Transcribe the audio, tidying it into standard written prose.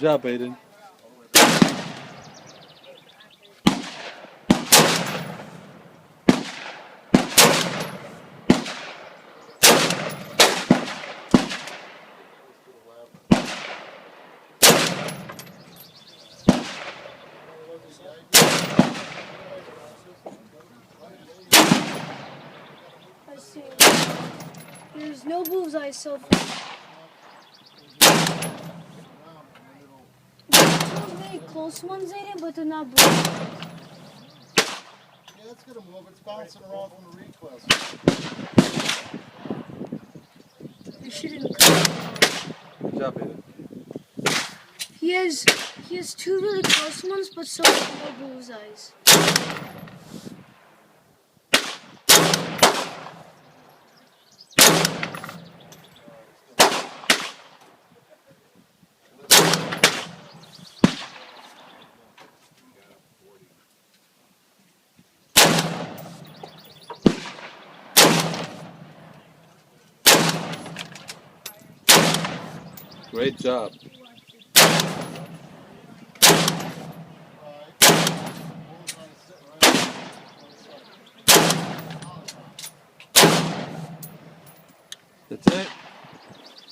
job, Aiden. I see. There's no bullseye so far. There's two very close ones, Aiden, but they're not bullseyes. Yeah, that's gonna move. It's bouncing around from the recoil. They shouldn't come. Good job, Aiden. He has two really close ones, but so far no bullseyes. Great job. That's it.